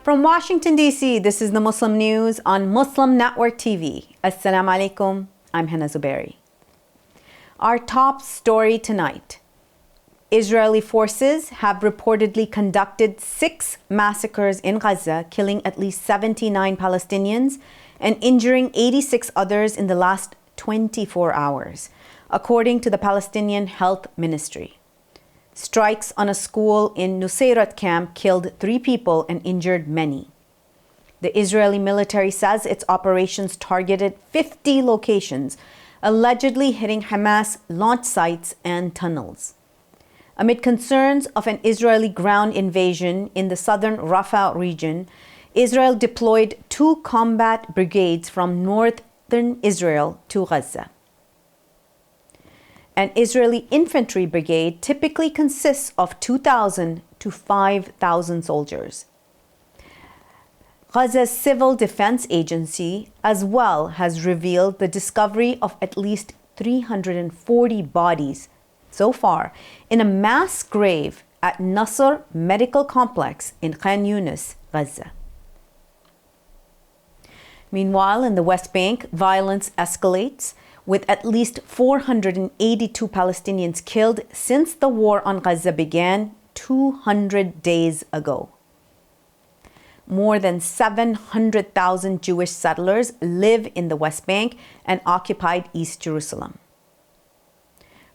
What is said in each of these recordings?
From Washington, D.C., this is the Muslim News on Muslim Network TV. Assalamu alaikum. I'm Hena Zuberi. Our top story tonight. Israeli forces have reportedly conducted 6 massacres in Gaza, killing at least 79 Palestinians and injuring 86 others in the last 24 hours, according to the Palestinian Health Ministry. Strikes on a school in Nusayrat camp killed 3 people and injured many. The Israeli military says its operations targeted 50 locations, allegedly hitting Hamas launch sites and tunnels. Amid concerns of an Israeli ground invasion in the southern Rafah region, Israel deployed 2 combat brigades from northern Israel to Gaza. An Israeli infantry brigade typically consists of 2,000 to 5,000 soldiers. Gaza's Civil Defense Agency as well has revealed the discovery of at least 340 bodies so far in a mass grave at Nasser Medical Complex in Khan Yunis, Gaza. Meanwhile, in the West Bank, violence escalates, with at least 482 Palestinians killed since the war on Gaza began 200 days ago. More than 700,000 Jewish settlers live in the West Bank and occupied East Jerusalem.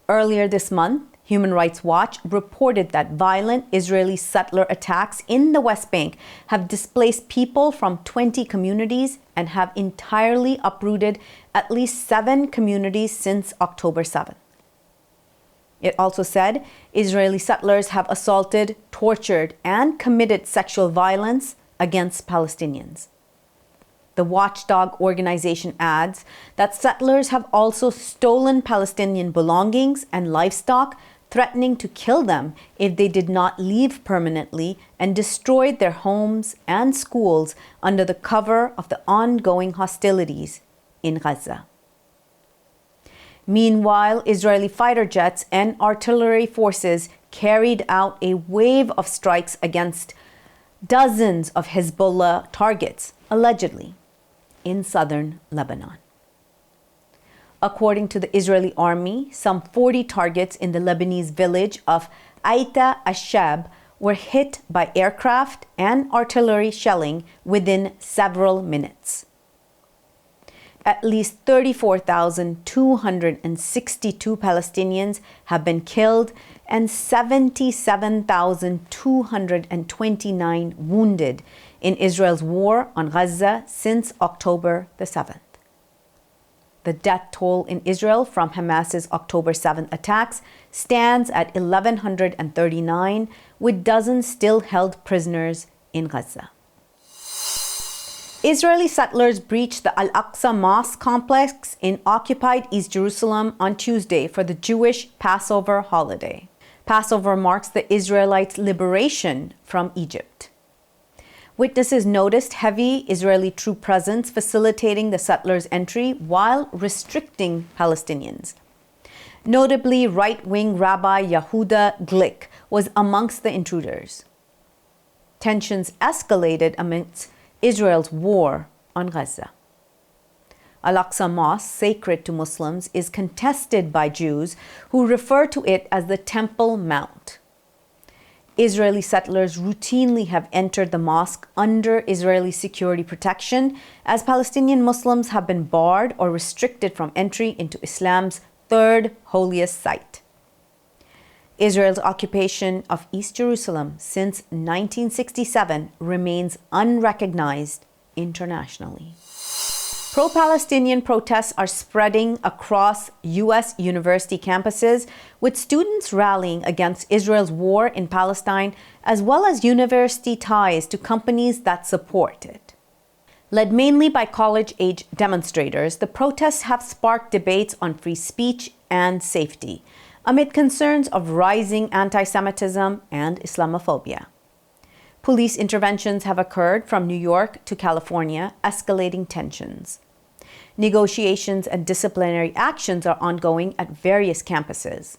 Earlier this month, Human Rights Watch reported that violent Israeli settler attacks in the West Bank have displaced people from 20 communities and have entirely uprooted at least 7 communities since October 7th. It also said Israeli settlers have assaulted, tortured, and committed sexual violence against Palestinians. The watchdog organization adds that settlers have also stolen Palestinian belongings and livestock, threatening to kill them if they did not leave permanently, and destroyed their homes and schools under the cover of the ongoing hostilities in Gaza. Meanwhile, Israeli fighter jets and artillery forces carried out a wave of strikes against dozens of Hezbollah targets, allegedly, in southern Lebanon. According to the Israeli army, some 40 targets in the Lebanese village of Aita Ashab were hit by aircraft and artillery shelling within several minutes. At least 34,262 Palestinians have been killed and 77,229 wounded in Israel's war on Gaza since October the 7th. The death toll in Israel from Hamas's October 7th attacks stands at 1,139, with dozens still held prisoners in Gaza. Israeli settlers breached the Al-Aqsa Mosque complex in occupied East Jerusalem on Tuesday for the Jewish Passover holiday. Passover marks the Israelites' liberation from Egypt. Witnesses noticed heavy Israeli troop presence facilitating the settlers' entry while restricting Palestinians. Notably, right-wing Rabbi Yehuda Glick was amongst the intruders. Tensions escalated amidst Israel's war on Gaza. Al-Aqsa Mosque, sacred to Muslims, is contested by Jews who refer to it as the Temple Mount. Israeli settlers routinely have entered the mosque under Israeli security protection, as Palestinian Muslims have been barred or restricted from entry into Islam's 3rd holiest site. Israel's occupation of East Jerusalem since 1967 remains unrecognized internationally. Pro-Palestinian protests are spreading across U.S. university campuses, with students rallying against Israel's war in Palestine, as well as university ties to companies that support it. Led mainly by college-age demonstrators, the protests have sparked debates on free speech and safety, amid concerns of rising anti-Semitism and Islamophobia. Police interventions have occurred from New York to California, escalating tensions. Negotiations and disciplinary actions are ongoing at various campuses.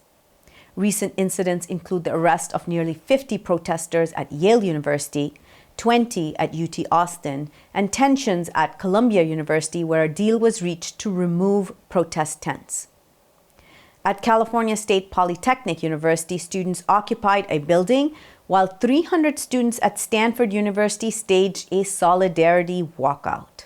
Recent incidents include the arrest of nearly 50 protesters at Yale University, 20 at UT Austin, and tensions at Columbia University, where a deal was reached to remove protest tents. At California State Polytechnic University, students occupied a building, while 300 students at Stanford University staged a solidarity walkout.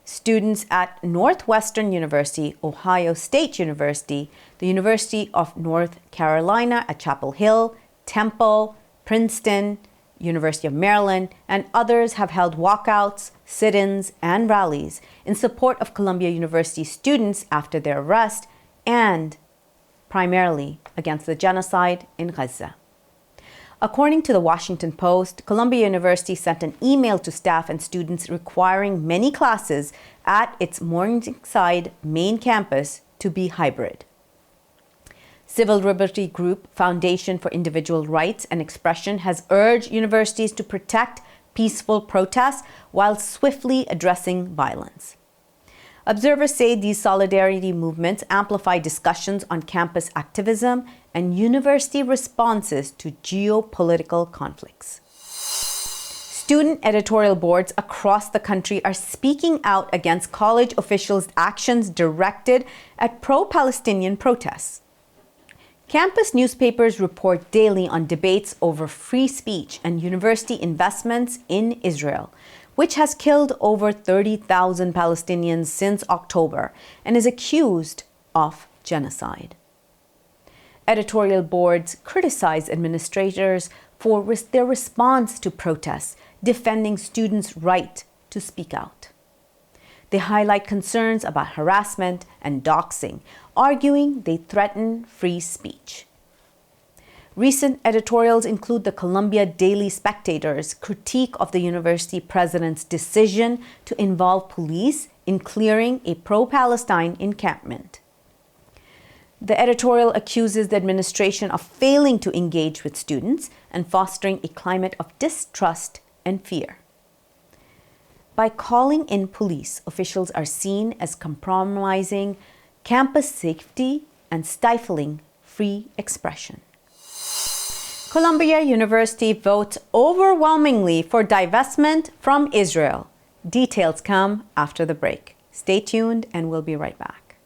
Students at Northwestern University, Ohio State University, the University of North Carolina at Chapel Hill, Temple, Princeton, University of Maryland, and others have held walkouts, sit-ins, and rallies in support of Columbia University students after their arrest and primarily against the genocide in Gaza. According to the Washington Post, Columbia University sent an email to staff and students requiring many classes at its Morningside main campus to be hybrid. Civil liberty group Foundation for Individual Rights and Expression has urged universities to protect peaceful protests while swiftly addressing violence. Observers say these solidarity movements amplify discussions on campus activism and university responses to geopolitical conflicts. Student editorial boards across the country are speaking out against college officials' actions directed at pro-Palestinian protests. Campus newspapers report daily on debates over free speech and university investments in Israel, which has killed over 30,000 Palestinians since October and is accused of genocide. Editorial boards criticize administrators for their response to protests, defending students' right to speak out. They highlight concerns about harassment and doxing, arguing they threaten free speech. Recent editorials include the Columbia Daily Spectator's critique of the university president's decision to involve police in clearing a pro-Palestine encampment. The editorial accuses the administration of failing to engage with students and fostering a climate of distrust and fear. By calling in police, officials are seen as compromising campus safety and stifling free expression. Columbia University votes overwhelmingly for divestment from Israel. Details come after the break. Stay tuned and we'll be right back.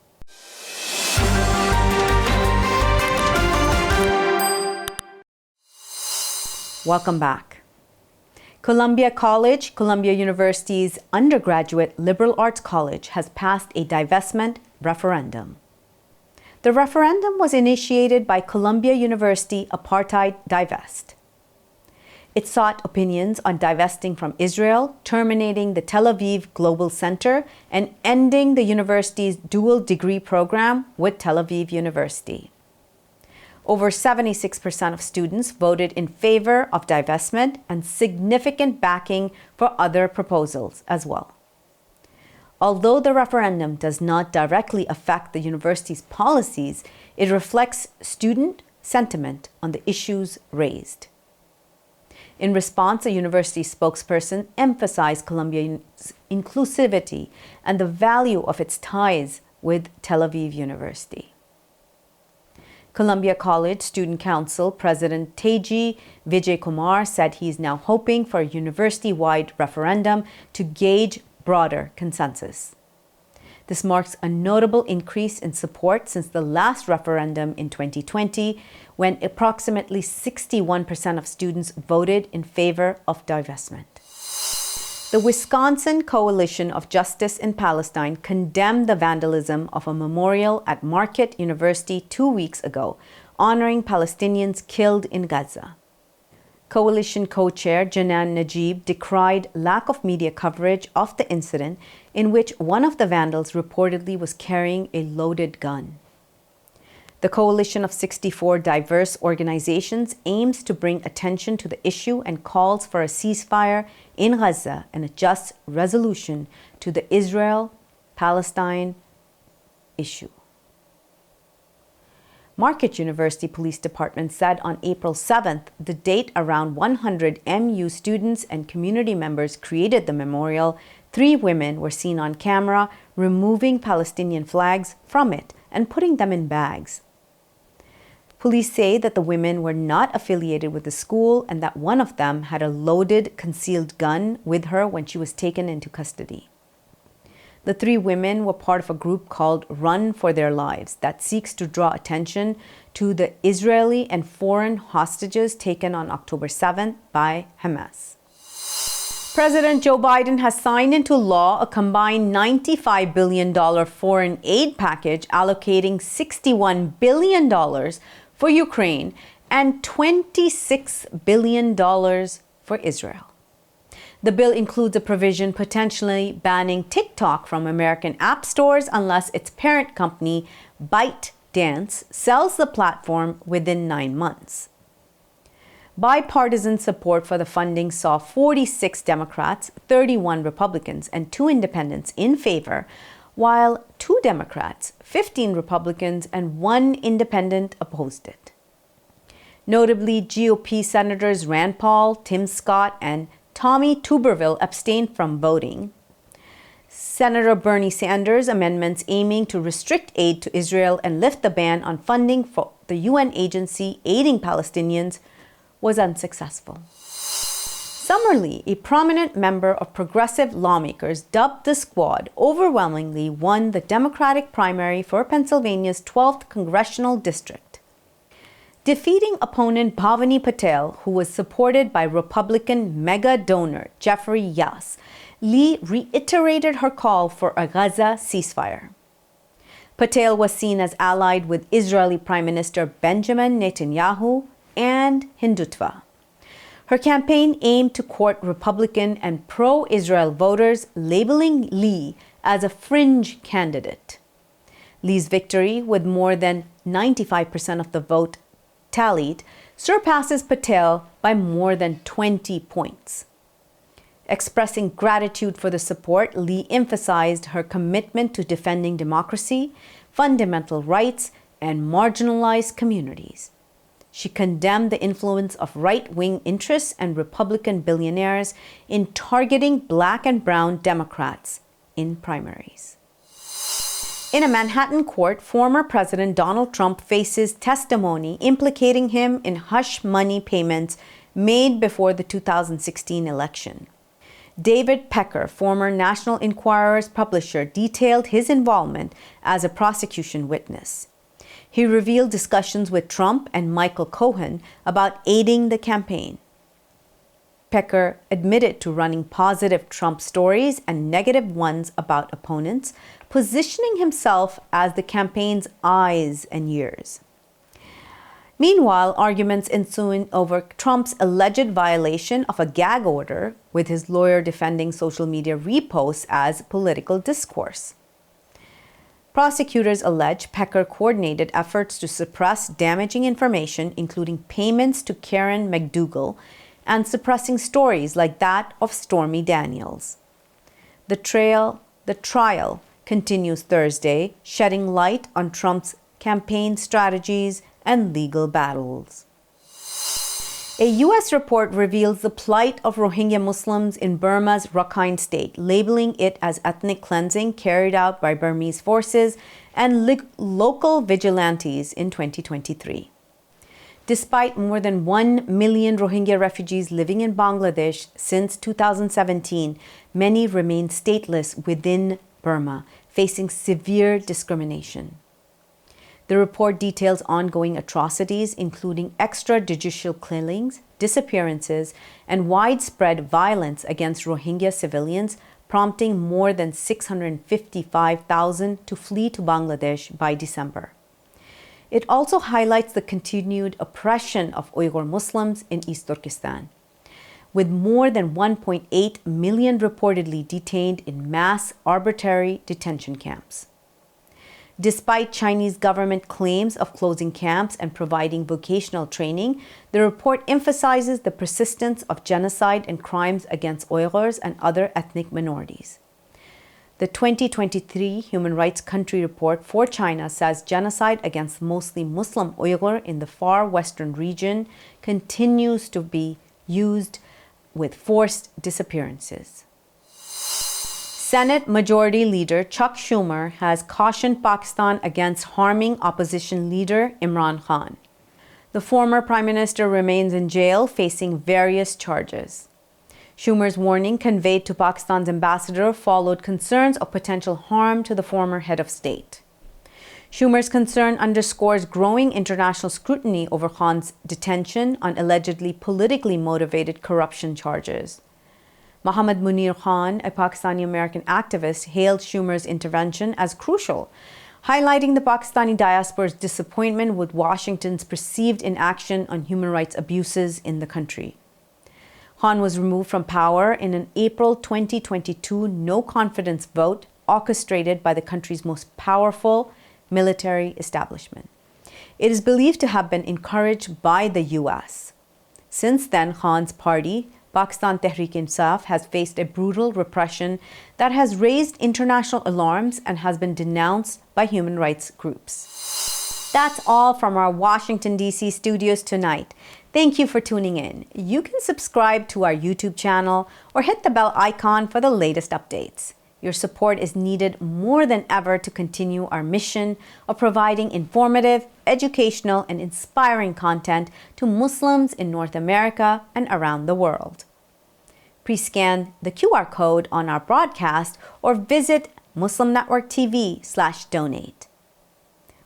Welcome back. Columbia College, Columbia University's undergraduate liberal arts college, has passed a divestment referendum. The referendum was initiated by Columbia University Apartheid Divest. It sought opinions on divesting from Israel, terminating the Tel Aviv Global Center, and ending the university's dual degree program with Tel Aviv University. Over 76% of students voted in favor of divestment and significant backing for other proposals as well. Although the referendum does not directly affect the university's policies, it reflects student sentiment on the issues raised. In response, a university spokesperson emphasized Columbia's inclusivity and the value of its ties with Tel Aviv University. Columbia College Student Council President Teji Vijay Kumar said he is now hoping for a university-wide referendum to gauge broader consensus. This marks a notable increase in support since the last referendum in 2020, when approximately 61% of students voted in favor of divestment. The Wisconsin Coalition of Justice in Palestine condemned the vandalism of a memorial at Marquette University 2 weeks ago, honoring Palestinians killed in Gaza. Coalition co-chair Janan Najib decried lack of media coverage of the incident, in which one of the vandals reportedly was carrying a loaded gun. The coalition of 64 diverse organizations aims to bring attention to the issue and calls for a ceasefire in Gaza and a just resolution to the Israel-Palestine issue. Marquette University Police Department said on April 7th, the date around 100 MU students and community members created the memorial, 3 women were seen on camera removing Palestinian flags from it and putting them in bags. Police say that the women were not affiliated with the school and that one of them had a loaded, concealed gun with her when she was taken into custody. The three women were part of a group called Run for Their Lives that seeks to draw attention to the Israeli and foreign hostages taken on October 7th by Hamas. President Joe Biden has signed into law a combined $95 billion foreign aid package allocating $61 billion for Ukraine and $26 billion for Israel. The bill includes a provision potentially banning TikTok from American app stores unless its parent company, ByteDance, sells the platform within 9 months. Bipartisan support for the funding saw 46 Democrats, 31 Republicans, and 2 independents in favor, while 2 Democrats, 15 Republicans, and 1 independent opposed it. Notably, GOP Senators Rand Paul, Tim Scott, and Tommy Tuberville abstained from voting. Senator Bernie Sanders' amendments aiming to restrict aid to Israel and lift the ban on funding for the UN agency aiding Palestinians was unsuccessful. Summerlee, a prominent member of progressive lawmakers dubbed the Squad, overwhelmingly won the Democratic primary for Pennsylvania's 12th congressional district. Defeating opponent Bhavani Patel, who was supported by Republican mega donor Jeffrey Yass, Lee reiterated her call for a Gaza ceasefire. Patel was seen as allied with Israeli Prime Minister Benjamin Netanyahu and Hindutva. Her campaign aimed to court Republican and pro-Israel voters, labeling Lee as a fringe candidate. Lee's victory, with more than 95% of the vote tallied, surpasses Patel by more than 20 points. Expressing gratitude for the support, Lee emphasized her commitment to defending democracy, fundamental rights, and marginalized communities. She condemned the influence of right-wing interests and Republican billionaires in targeting Black and brown Democrats in primaries. In a Manhattan court, former President Donald Trump faces testimony implicating him in hush money payments made before the 2016 election. David Pecker, former National Enquirer's publisher, detailed his involvement as a prosecution witness. He revealed discussions with Trump and Michael Cohen about aiding the campaign. Pecker admitted to running positive Trump stories and negative ones about opponents, positioning himself as the campaign's eyes and ears. Meanwhile, arguments ensuing over Trump's alleged violation of a gag order, with his lawyer defending social media reposts as political discourse. Prosecutors allege Pecker coordinated efforts to suppress damaging information, including payments to Karen McDougal, and suppressing stories like that of Stormy Daniels. The trial continues Thursday, shedding light on Trump's campaign strategies and legal battles. A U.S. report reveals the plight of Rohingya Muslims in Burma's Rakhine state, labeling it as ethnic cleansing carried out by Burmese forces and local vigilantes in 2023. Despite more than 1 million Rohingya refugees living in Bangladesh since 2017, many remain stateless within Burma, facing severe discrimination. The report details ongoing atrocities, including extrajudicial killings, disappearances, and widespread violence against Rohingya civilians, prompting more than 655,000 to flee to Bangladesh by December. It also highlights the continued oppression of Uyghur Muslims in East Turkestan, with more than 1.8 million reportedly detained in mass arbitrary detention camps. Despite Chinese government claims of closing camps and providing vocational training, the report emphasizes the persistence of genocide and crimes against Uyghurs and other ethnic minorities. The 2023 Human Rights Country Report for China says genocide against mostly Muslim Uyghur in the far western region continues to be used with forced disappearances. Senate Majority Leader Chuck Schumer has cautioned Pakistan against harming opposition leader Imran Khan. The former Prime Minister remains in jail facing various charges. Schumer's warning conveyed to Pakistan's ambassador followed concerns of potential harm to the former head of state. Schumer's concern underscores growing international scrutiny over Khan's detention on allegedly politically motivated corruption charges. Mohammad Munir Khan, a Pakistani-American activist, hailed Schumer's intervention as crucial, highlighting the Pakistani diaspora's disappointment with Washington's perceived inaction on human rights abuses in the country. Khan was removed from power in an April 2022 no-confidence vote orchestrated by the country's most powerful military establishment. It is believed to have been encouraged by the U.S. Since then, Khan's party, Pakistan Tehreek-e-Insaf, has faced a brutal repression that has raised international alarms and has been denounced by human rights groups. That's all from our Washington, D.C. studios tonight. Thank you for tuning in. You can subscribe to our YouTube channel or hit the bell icon for the latest updates. Your support is needed more than ever to continue our mission of providing informative, educational, and inspiring content to Muslims in North America and around the world. Please scan the QR code on our broadcast or visit Muslim Network TV/donate.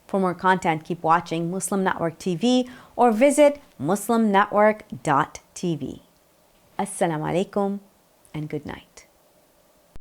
For more content, keep watching Muslim Network TV or visit muslimnetwork.tv. Assalamu alaikum and good night.